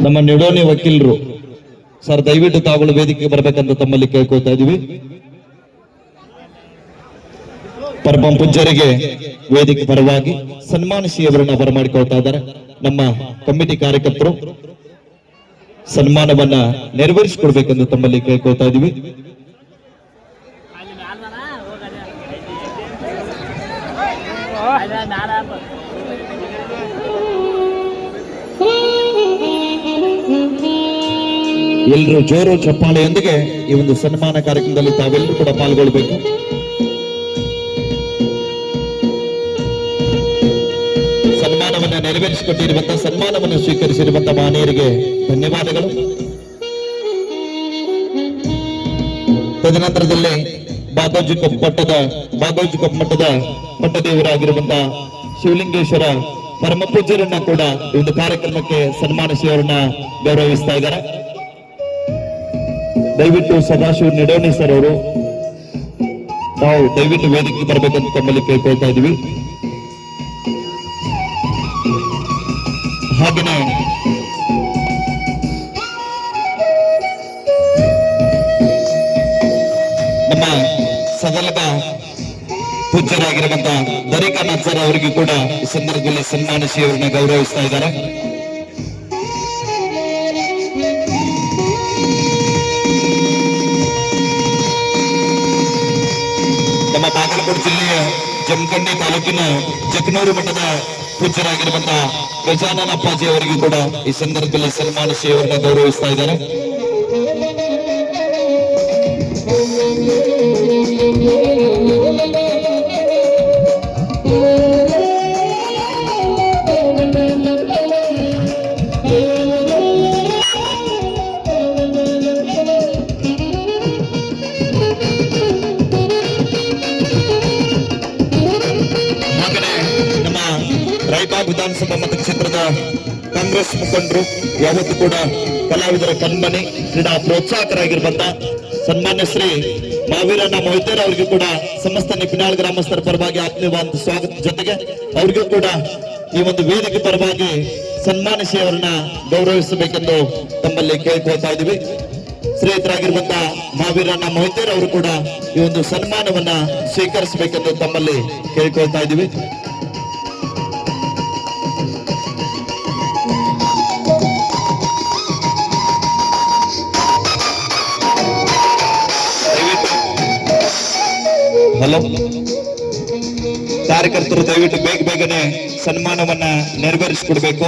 ನಮ್ಮ ನಿಡೋಣಿ ವಕೀಲರು ಸರ್ ದಯವಿಟ್ಟು ತಾವುಗಳು ವೇದಿಕೆಗೆ ಬರಬೇಕಂತ ತಮ್ಮಲ್ಲಿ ಕೇಳ್ಕೊಳ್ತಾ ಇದೀವಿ. ಪರಮ ಪೂಜ್ಯರಿಗೆ ವೇದಿಕೆ ಪರವಾಗಿ ಸನ್ಮಾನಿಸಿಯವರನ್ನ ಬರಮಾಡಿಕೊಳ್ತಾ ಇದ್ದಾರೆ. ನಮ್ಮ ಕಮಿಟಿ ಕಾರ್ಯಕರ್ತರು ಸನ್ಮಾನವನ್ನ ನೆರವೇರಿಸಿಕೊಡ್ಬೇಕೆಂದು ತಮ್ಮಲ್ಲಿ ಕೇಳ್ಕೊಳ್ತಾ ಇದೀವಿ. ಎಲ್ಲರೂ ಜೋರು ಚಪ್ಪಾಳೆಯೊಂದಿಗೆ ಈ ಒಂದು ಸನ್ಮಾನ ಕಾರ್ಯಕ್ರಮದಲ್ಲಿ ತಾವೆಲ್ಲರೂ ಕೂಡ ಪಾಲ್ಗೊಳ್ಬೇಕು. ಸನ್ಮಾನವನ್ನ ನೆರವೇರಿಸಿಕೊಟ್ಟಿರುವಂತಹ ಸನ್ಮಾನವನ್ನು ಸ್ವೀಕರಿಸಿರುವಂತಹ ಮಾನ್ಯರಿಗೆ ಧನ್ಯವಾದಗಳು. ತದನಂತರದಲ್ಲಿ ಬಾಗೋಜಿ ಕೊಪ್ಪಮಠದ ಪಟ್ಟದೇವರಾಗಿರುವಂತಹ ಶಿವಲಿಂಗೇಶ್ವರ ಪರಮ ಪೂಜ್ಯರನ್ನ ಕೂಡ ಈ ಒಂದು ಕಾರ್ಯಕ್ರಮಕ್ಕೆ ಸನ್ಮಾನಿಸಿ ಅವರನ್ನ ಗೌರವಿಸ್ತಾ ಇದ್ದಾರೆ. ದಯವಿಟ್ಟು ಸದಾಶಿವ ನಿಡೋಣಿ ಸರ್ ಅವರು ನಾವು ದಯವಿಟ್ಟು ವೇದಿಕೆಗೆ ಬರಬೇಕಂತ ತಮ್ಮಲ್ಲಿ ಕೇಳ್ಕೊಳ್ತಾ ಇದೀವಿ. ಹಾಗೆಯೇ ನಮ್ಮ ಸದಲದ ಪೂಜ್ಯರಾಗಿರುವಂತಹ ದರಿಕಾನಾಥ್ ಸರ್ ಅವರಿಗೂ ಕೂಡ ಈ ಸಂದರ್ಭದಲ್ಲಿ ಸನ್ಮಾನಿಸಿ ಅವರನ್ನ ಗೌರವಿಸ್ತಾ ಇದ್ದಾರೆ. ನಮ್ಮ ಬಾಗಲಕೋಟೆ ಜಿಲ್ಲೆಯ ಜಮಖಂಡಿ ತಾಲೂಕಿನ ಜಕನೂರು ಮಠದ ಪೂಜ್ಯರಾಗಿರುವಂತಹ ಗಜಾನನ ಅಪ್ಪಾಜಿ ಅವರಿಗೂ ಕೂಡ ಈ ಸಂದರ್ಭದಲ್ಲಿ ಸನ್ಮಾನಿಸಿ ಅವರನ್ನ ಗೌರವಿಸ್ತಾ ಇದ್ದಾರೆ. ರಾಯಬಾಗ್ ವಿಧಾನಸಭಾ ಮತಕ್ಷೇತ್ರದ ಕಾಂಗ್ರೆಸ್ ಮುಖಂಡರು ಯಾವತ್ತೂ ಕೂಡ ಕಲಾವಿದರ ಕಣ್ಮನೆ ಕ್ರೀಡಾ ಪ್ರೋತ್ಸಾಹಕರಾಗಿರುವಂತ ಸನ್ಮಾನ್ಯ ಶ್ರೀ ಮಾವೀರಣ್ಣ ಮೊಯ್ತೇರ್ ಅವರಿಗೂ ಕೂಡ ಸಮಸ್ತ ನಿಪಿನಾಳ್ ಗ್ರಾಮಸ್ಥರ ಪರವಾಗಿ ಆತ್ಮೀಯವಾದ ಸ್ವಾಗತ ಜೊತೆಗೆ ಅವರಿಗೂ ಕೂಡ ಈ ಒಂದು ವೇದಿಕೆ ಪರವಾಗಿ ಸನ್ಮಾನಿಸಿ ಅವರನ್ನ ಗೌರವಿಸಬೇಕೆಂದು ತಮ್ಮಲ್ಲಿ ಕೇಳ್ಕೊಳ್ತಾ ಇದ್ದೀವಿ. ಶ್ರೀಯುತರಾಗಿರುವಂತಹ ಮಾವೀರಣ್ಣ ಮೊಯ್ತೇರ್ ಅವರು ಕೂಡ ಈ ಒಂದು ಸನ್ಮಾನವನ್ನ ಸ್ವೀಕರಿಸಬೇಕೆಂದು ತಮ್ಮಲ್ಲಿ ಕೇಳ್ಕೊಳ್ತಾ ಇದ್ದೀವಿ. ಹಲೋ, ಕಾರ್ಯಕರ್ತರು ದಯವಿಟ್ಟು ಬೇಗನೆ ಸನ್ಮಾನವನ್ನ ನೆರವೇರಿಸಿಕೊಡ್ಬೇಕು.